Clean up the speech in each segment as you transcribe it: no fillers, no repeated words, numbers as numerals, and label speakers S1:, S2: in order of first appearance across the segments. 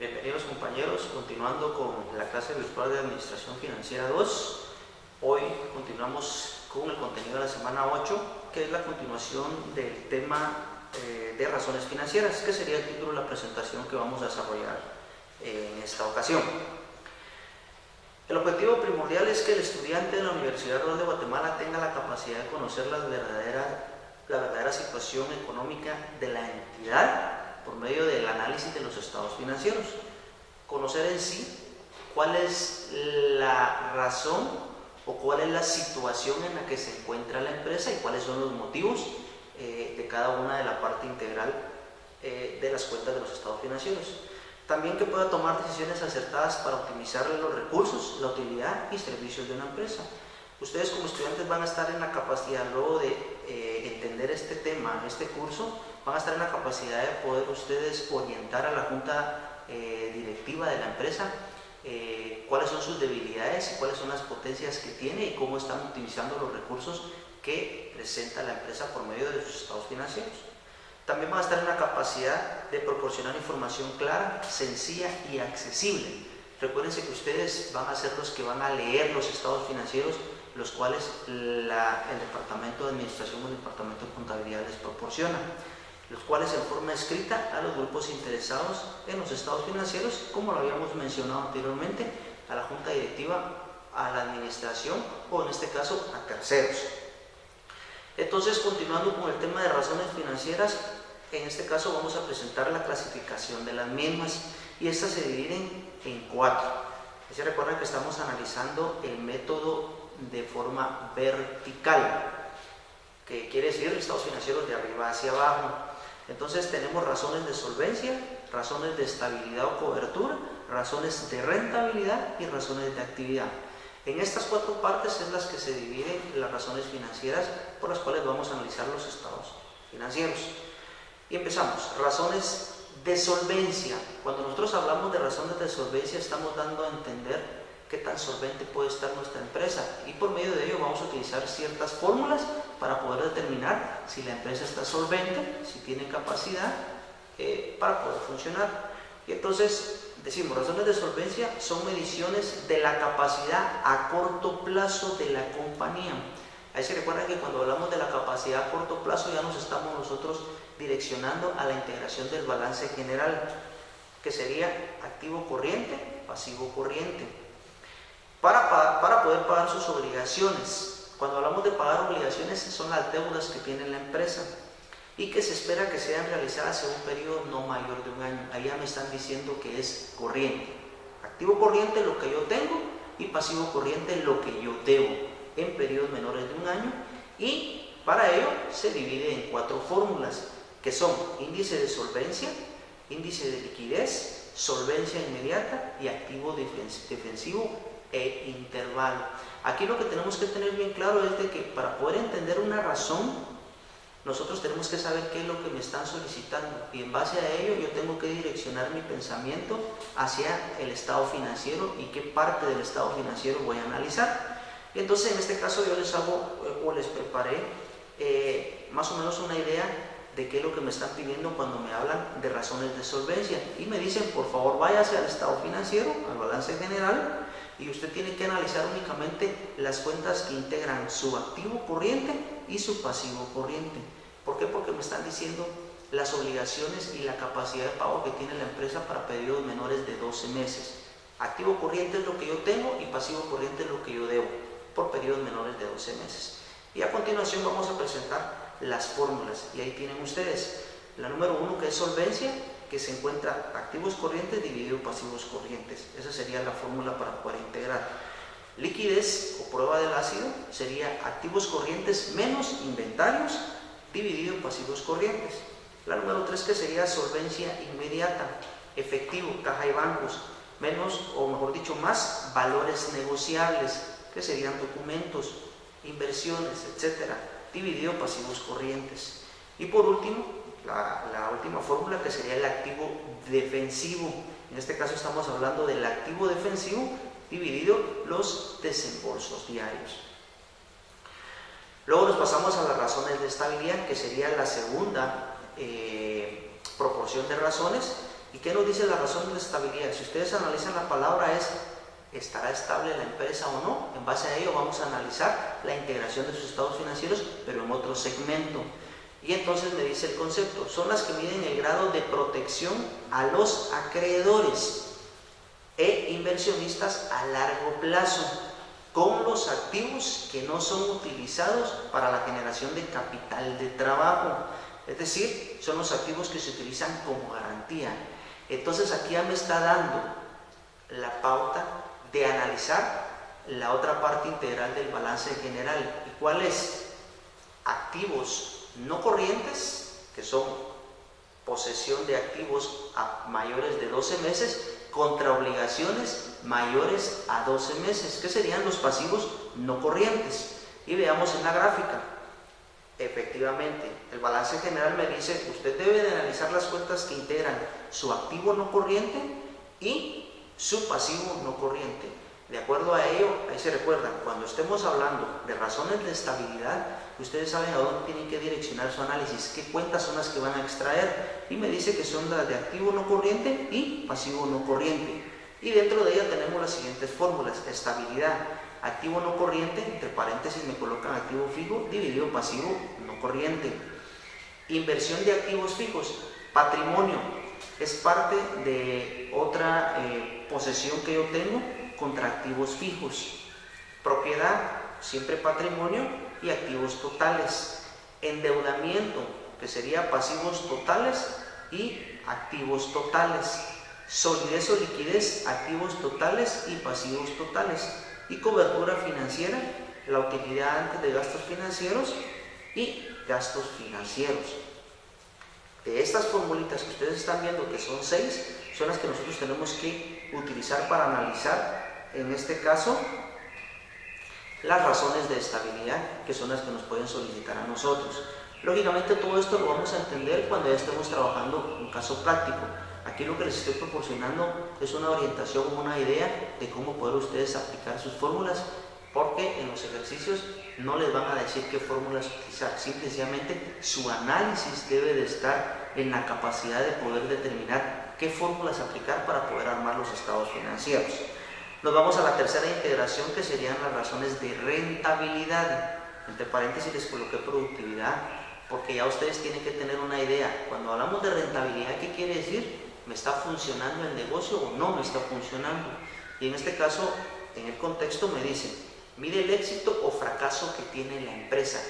S1: Bienvenidos compañeros, continuando con la clase virtual de Administración Financiera 2. Hoy continuamos con el contenido de la semana 8, que es la continuación del tema de razones financieras, que sería el título de la presentación que vamos a desarrollar en esta ocasión. El objetivo primordial es que el estudiante de la Universidad Rural de Guatemala tenga la capacidad de conocer la verdadera situación económica de la entidad por medio del análisis de los estados financieros, conocer en sí cuál es la razón o cuál es la situación en la que se encuentra la empresa y cuáles son los motivos de cada una de la parte integral de las cuentas de los estados financieros. También que pueda tomar decisiones acertadas para optimizar los recursos, la utilidad y servicios de una empresa. Ustedes como estudiantes van a estar en la capacidad, luego de entender este tema, este curso, van a estar en la capacidad de poder ustedes orientar a la junta directiva de la empresa cuáles son sus debilidades y cuáles son las potencias que tiene y cómo están utilizando los recursos que presenta la empresa por medio de sus estados financieros. También van a estar en la capacidad de proporcionar información clara, sencilla y accesible. Recuérdense que ustedes van a ser los que van a leer los estados financieros, los cuales el Departamento de Administración o el Departamento de Contabilidad les proporciona, los cuales en forma escrita a los grupos interesados en los estados financieros, como lo habíamos mencionado anteriormente, a la junta directiva, a la administración o en este caso a terceros. Entonces, continuando con el tema de razones financieras, en este caso vamos a presentar la clasificación de las mismas y estas se dividen en 4. Se recuerdan que estamos analizando el método de forma vertical, que quiere decir estados financieros de arriba hacia abajo. Entonces tenemos razones de solvencia, razones de estabilidad o cobertura, razones de rentabilidad y razones de actividad. En estas 4 partes es las que se dividen las razones financieras por las cuales vamos a analizar los estados financieros. Y empezamos. Razones de solvencia. Cuando nosotros hablamos de razones de solvencia estamos dando a entender qué tan solvente puede estar nuestra empresa y por medio de ello vamos a utilizar ciertas fórmulas para poder determinar si la empresa está solvente, si tiene capacidad para poder funcionar. Y entonces decimos, razones de solvencia son mediciones de la capacidad a corto plazo de la compañía. Ahí se recuerda que cuando hablamos de la capacidad a corto plazo ya nos estamos nosotros direccionando a la integración del balance general, que sería activo corriente, pasivo corriente, para poder pagar sus obligaciones. Cuando hablamos de pagar obligaciones son las deudas que tiene la empresa y que se espera que sean realizadas en un periodo no mayor de un año. Ahí ya me están diciendo que es corriente. Activo corriente lo que yo tengo y pasivo corriente lo que yo debo en periodos menores de un año, y para ello se divide en 4 fórmulas que son índice de solvencia, índice de liquidez, solvencia inmediata y activo defensivo e intervalo. Aquí lo que tenemos que tener bien claro es de que para poder entender una razón nosotros tenemos que saber qué es lo que me están solicitando y en base a ello yo tengo que direccionar mi pensamiento hacia el estado financiero y qué parte del estado financiero voy a analizar. Y entonces en este caso yo les hago o les preparé más o menos una idea de qué es lo que me están pidiendo cuando me hablan de razones de solvencia y me dicen por favor váyase al estado financiero, al balance general, y usted tiene que analizar únicamente las cuentas que integran su activo corriente y su pasivo corriente. ¿Por qué? Porque me están diciendo las obligaciones y la capacidad de pago que tiene la empresa para periodos menores de 12 meses. Activo corriente es lo que yo tengo y pasivo corriente es lo que yo debo por periodos menores de 12 meses. Y a continuación vamos a presentar las fórmulas y ahí tienen ustedes la número 1, que es solvencia, que se encuentra activos corrientes dividido pasivos corrientes. Esa sería la fórmula para poder integrar. Liquidez o prueba del ácido sería activos corrientes menos inventarios dividido en pasivos corrientes. La número 3, que sería solvencia inmediata, efectivo, caja y bancos, menos o mejor dicho más valores negociables, que serían documentos, inversiones, etcétera, dividido en pasivos corrientes. Y por último, la última fórmula, que sería el activo defensivo. En este caso estamos hablando del activo defensivo dividido los desembolsos diarios. Luego nos pasamos a las razones de estabilidad, que sería la segunda proporción de razones, ¿Y qué nos dice la razón de estabilidad? Si ustedes analizan la palabra es, ¿estará estable la empresa o no? En base a ello vamos a analizar la integración de sus estados financieros, pero en otro segmento. Y entonces me dice el concepto, son las que miden el grado de protección a los acreedores e inversionistas a largo plazo, con los activos que no son utilizados para la generación de capital de trabajo. Es decir, son los activos que se utilizan como garantía. Entonces aquí ya me está dando la pauta de analizar la otra parte integral del balance general. ¿Y cuál es? Activos no corrientes, que son posesión de activos a mayores de 12 meses, contra obligaciones mayores a 12 meses, que serían los pasivos no corrientes. Y veamos en la gráfica. Efectivamente, el balance general me dice, usted debe de analizar las cuentas que integran su activo no corriente y su pasivo no corriente. De acuerdo a ello, ahí se recuerdan, cuando estemos hablando de razones de estabilidad, ustedes saben a dónde tienen que direccionar su análisis, qué cuentas son las que van a extraer, y me dice que son las de activo no corriente y pasivo no corriente. Y dentro de ella tenemos las siguientes fórmulas: estabilidad, activo no corriente, entre paréntesis me colocan activo fijo, dividido pasivo no corriente. Inversión de activos fijos, patrimonio, es parte de otra posesión que yo tengo contra activos fijos. Propiedad, siempre patrimonio y activos totales. Endeudamiento, que sería pasivos totales y activos totales. Solidez o liquidez, activos totales y pasivos totales. Y cobertura financiera, la utilidad antes de gastos financieros y gastos financieros. De estas formulitas que ustedes están viendo, que son 6, son las que nosotros tenemos que utilizar para analizar, en este caso, las razones de estabilidad, que son las que nos pueden solicitar a nosotros. Lógicamente todo esto lo vamos a entender cuando ya estemos trabajando un caso práctico. Aquí lo que les estoy proporcionando es una orientación, una idea de cómo poder ustedes aplicar sus fórmulas, porque en los ejercicios no les van a decir qué fórmulas utilizar, simplemente su análisis debe de estar en la capacidad de poder determinar qué fórmulas aplicar para poder armar los estados financieros. Nos vamos a la tercera integración, que serían las razones de rentabilidad. Entre paréntesis les coloqué productividad, porque ya ustedes tienen que tener una idea. Cuando hablamos de rentabilidad, ¿qué quiere decir? ¿Me está funcionando el negocio o no me está funcionando? Y en este caso, en el contexto me dicen, mide el éxito o fracaso que tiene la empresa.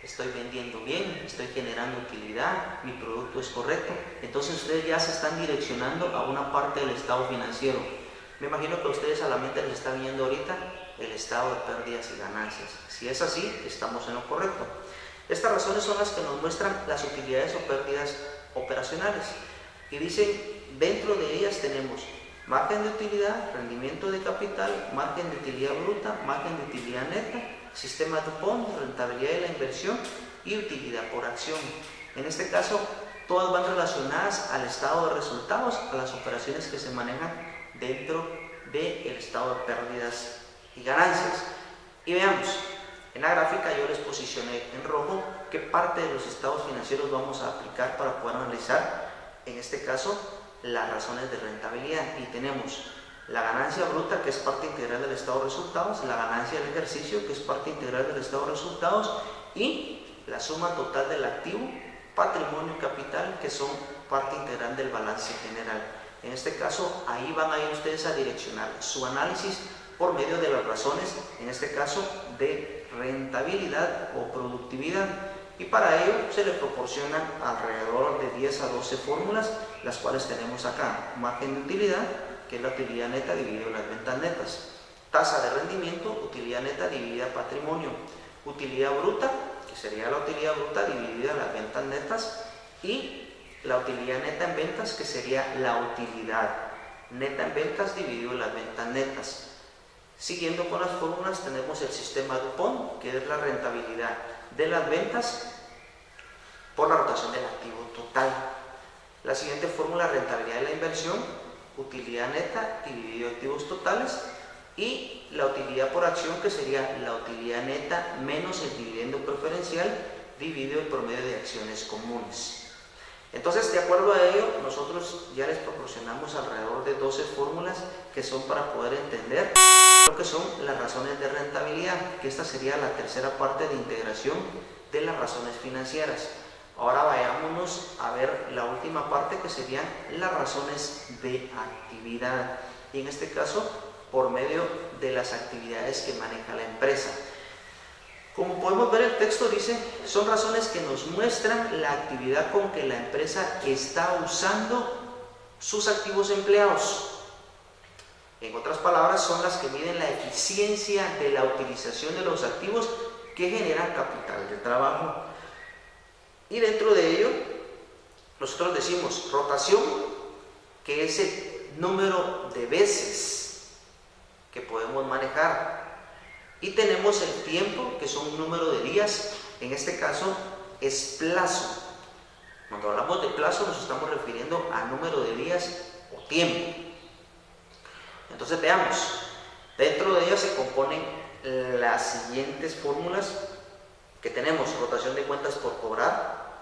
S1: Estoy vendiendo bien, estoy generando utilidad, mi producto es correcto. Entonces ustedes ya se están direccionando a una parte del estado financiero. Me imagino que a ustedes a la mente les está viendo ahorita el estado de pérdidas y ganancias. Si es así, estamos en lo correcto. Estas razones son las que nos muestran las utilidades o pérdidas operacionales. Y dicen, dentro de ellas tenemos margen de utilidad, rendimiento de capital, margen de utilidad bruta, margen de utilidad neta, sistema DuPont, rentabilidad de la inversión y utilidad por acción. En este caso, todas van relacionadas al estado de resultados, a las operaciones que se manejan dentro del estado de pérdidas y ganancias. Y veamos, en la gráfica yo les posicioné en rojo qué parte de los estados financieros vamos a aplicar para poder analizar, en este caso, las razones de rentabilidad. Y tenemos la ganancia bruta, que es parte integral del estado de resultados, la ganancia del ejercicio, que es parte integral del estado de resultados, y la suma total del activo, patrimonio y capital, que son parte integral del balance general. En este caso, ahí van a ir ustedes a direccionar su análisis por medio de las razones, en este caso, de rentabilidad o productividad. Y para ello se le proporcionan alrededor de 10 a 12 fórmulas, las cuales tenemos acá. Margen de utilidad, que es la utilidad neta dividida las ventas netas. Tasa de rendimiento, utilidad neta dividida patrimonio. Utilidad bruta, que sería la utilidad bruta dividida las ventas netas. Y la utilidad neta en ventas, que sería la utilidad neta en ventas dividido las ventas netas. Siguiendo con las fórmulas, tenemos el sistema DuPont, que es la rentabilidad de las ventas por la rotación del activo total. La siguiente fórmula, rentabilidad de la inversión, utilidad neta dividido activos totales, y la utilidad por acción, que sería la utilidad neta menos el dividendo preferencial dividido el promedio de acciones comunes. Entonces, de acuerdo a ello, nosotros ya les proporcionamos alrededor de 12 fórmulas que son para poder entender lo que son las razones de rentabilidad, que esta sería la tercera parte de integración de las razones financieras. Ahora vayámonos a ver la última parte, que serían las razones de actividad, y en este caso por medio de las actividades que maneja la empresa. Como podemos ver, el texto dice, son razones que nos muestran la actividad con que la empresa está usando sus activos empleados. En otras palabras, son las que miden la eficiencia de la utilización de los activos que generan capital de trabajo. Y dentro de ello, nosotros decimos rotación, que es el número de veces que podemos manejar. Y tenemos el tiempo, que son un número de días. En este caso es plazo. Cuando hablamos de plazo nos estamos refiriendo a número de días o tiempo. Entonces veamos, dentro de ellas se componen las siguientes fórmulas que tenemos: rotación de cuentas por cobrar,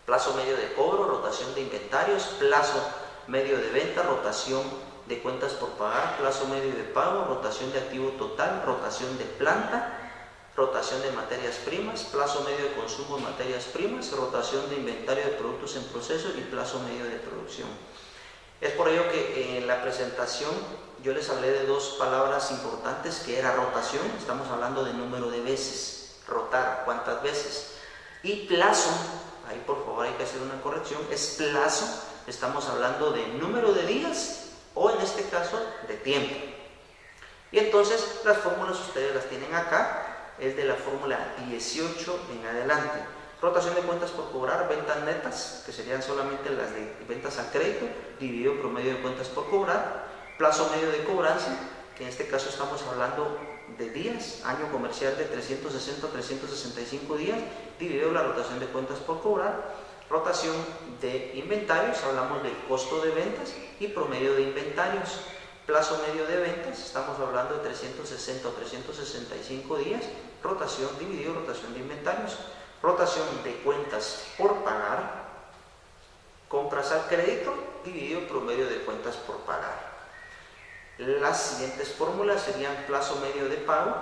S1: plazo medio de cobro, rotación de inventarios, plazo medio de venta, rotación de cuentas por pagar, plazo medio de pago, rotación de activo total, rotación de planta, rotación de materias primas, plazo medio de consumo de materias primas, rotación de inventario de productos en proceso y plazo medio de producción. Es por ello que en la presentación yo les hablé de dos palabras importantes, que era rotación, estamos hablando de número de veces, rotar, cuántas veces, y plazo, ahí por favor hay que hacer una corrección, es plazo, estamos hablando de número de días o en este caso de tiempo. Y entonces las fórmulas ustedes las tienen acá, es de la fórmula 18 en adelante. Rotación de cuentas por cobrar, ventas netas, que serían solamente las de ventas al crédito, dividido promedio de cuentas por cobrar, plazo medio de cobranza, que en este caso estamos hablando de días, año comercial de 360 a 365 días, dividido la rotación de cuentas por cobrar, rotación de inventarios, hablamos del costo de ventas y promedio de inventarios, plazo medio de ventas, estamos hablando de 360 o 365 días, rotación dividido rotación de inventarios, rotación de cuentas por pagar, compras al crédito, dividido promedio de cuentas por pagar. Las siguientes fórmulas serían plazo medio de pago,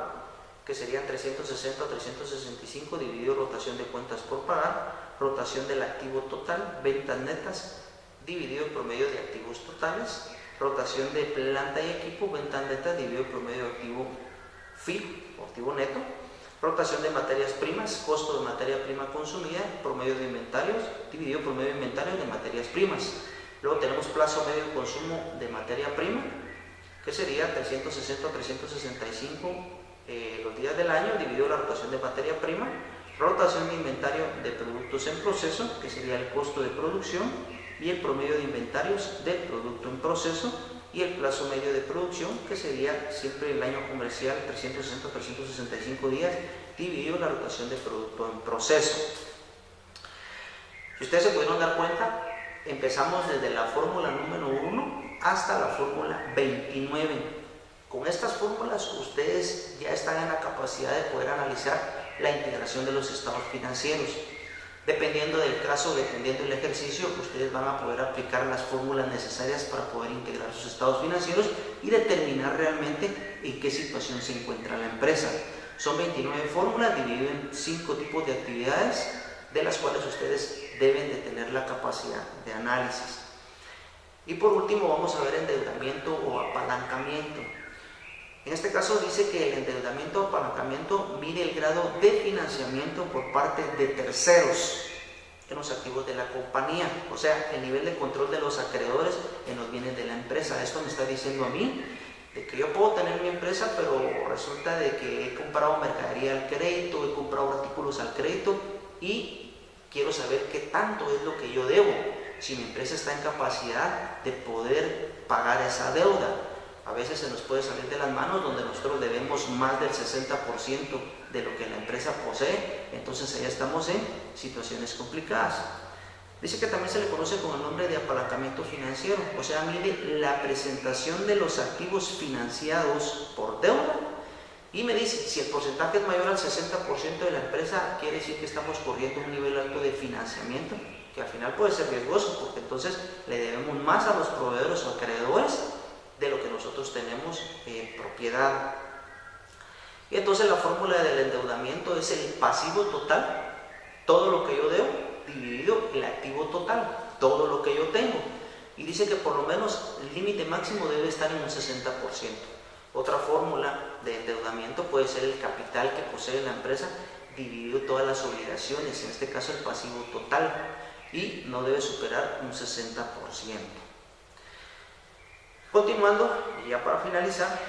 S1: que serían 360 o 365 dividido rotación de cuentas por pagar, rotación del activo total, ventas netas, dividido promedio de activos totales, rotación de planta y equipo, ventas netas, dividido promedio de activo fijo o activo neto, rotación de materias primas, costo de materia prima consumida, promedio de inventarios, dividido promedio de inventarios de materias primas. Luego tenemos plazo medio de consumo de materia prima, que sería 360 o 365 los días del año, dividido la rotación de materia prima, rotación de inventario de productos en proceso, que sería el costo de producción, y el promedio de inventarios del producto en proceso, y el plazo medio de producción, que sería siempre el año comercial 360 o 365 días, dividido la rotación de producto en proceso. Si ustedes se pudieron dar cuenta, empezamos desde la fórmula número 1 hasta la fórmula 29. Con estas fórmulas ustedes ya están en la capacidad de poder analizar la integración de los estados financieros. Dependiendo del caso, dependiendo del ejercicio, ustedes van a poder aplicar las fórmulas necesarias para poder integrar sus estados financieros y determinar realmente en qué situación se encuentra la empresa. Son 29 fórmulas divididas en 5 tipos de actividades, de las cuales ustedes deben de tener la capacidad de análisis. Y por último vamos a ver endeudamiento o apalancamiento. En este caso dice que el endeudamiento o apalancamiento mide el grado de financiamiento por parte de terceros en los activos de la compañía, o sea, el nivel de control de los acreedores en los bienes de la empresa. Esto me está diciendo a mí de que yo puedo tener mi empresa, pero resulta de que he comprado mercadería al crédito, he comprado artículos al crédito y quiero saber qué tanto es lo que yo debo, si mi empresa está en capacidad de poder pagar esa deuda. A veces se nos puede salir de las manos donde nosotros debemos más del 60% de lo que la empresa posee, entonces ahí estamos en situaciones complicadas. Dice que también se le conoce con el nombre de apalancamiento financiero, o sea, mide la presentación de los activos financiados por deuda Y me dice, si el porcentaje es mayor al 60% de la empresa, quiere decir que estamos corriendo un nivel alto de financiamiento, que al final puede ser riesgoso, porque entonces le debemos más a los proveedores o acreedores de lo que nosotros tenemos propiedad. Y entonces la fórmula del endeudamiento es el pasivo total, todo lo que yo debo, dividido el activo total, todo lo que yo tengo. Y dice que por lo menos el límite máximo debe estar en un 60%. Otra fórmula de endeudamiento puede ser el capital que posee la empresa dividido todas las obligaciones, en este caso el pasivo total, y no debe superar un 60%. Continuando, y ya para finalizar,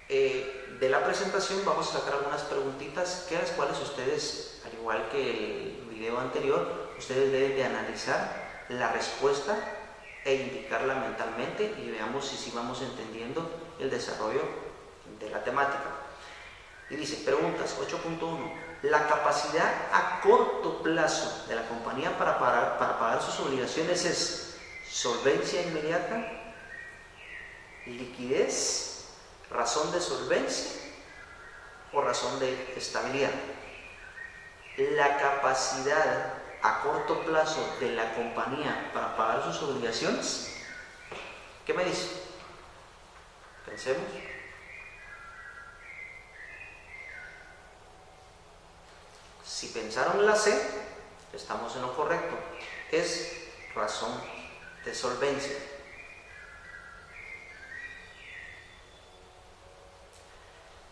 S1: de la presentación vamos a sacar algunas preguntitas que las cuales ustedes, al igual que el video anterior, ustedes deben de analizar la respuesta e indicarla mentalmente y veamos si vamos entendiendo el desarrollo de la temática. Y dice, preguntas 8.1. La capacidad a corto plazo de la compañía para pagar sus obligaciones es solvencia inmediata, liquidez, razón de solvencia o razón de estabilidad. La capacidad a corto plazo de la compañía para pagar sus obligaciones, ¿qué me dice? Pensemos. Si pensaron la C, estamos en lo correcto. Es razón de solvencia.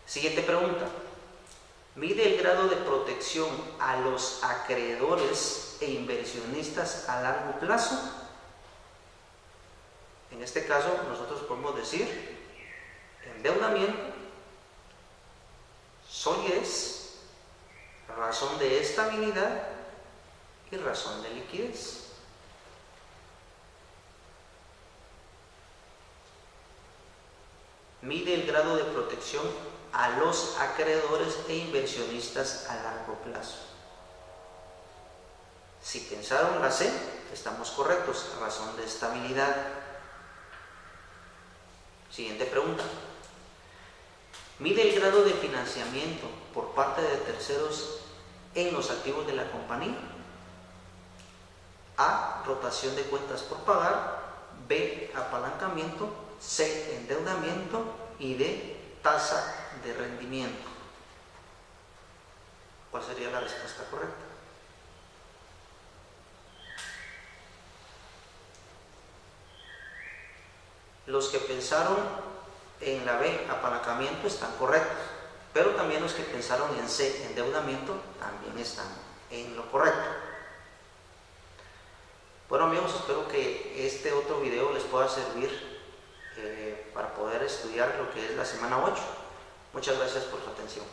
S1: Siguiente pregunta. Mide el grado de protección a los acreedores e inversionistas a largo plazo. En este caso, nosotros podemos decir endeudamiento, solidez, razón de estabilidad y razón de liquidez. Mide el grado de protección a los acreedores e inversionistas a largo plazo. Si pensaron la C, estamos correctos, razón de estabilidad. Siguiente pregunta. Mide el grado de financiamiento por parte de terceros en los activos de la compañía. A, rotación de cuentas por pagar. B, apalancamiento. C, endeudamiento. Y D, tasa de rendimiento. ¿Cuál sería la respuesta correcta? Los que pensaron en la B, apalancamiento, están correctos, pero también los que pensaron en C, endeudamiento, también están en lo correcto. Bueno amigos, espero que este otro video les pueda servir para poder estudiar lo que es la semana 8. Muchas gracias por su atención.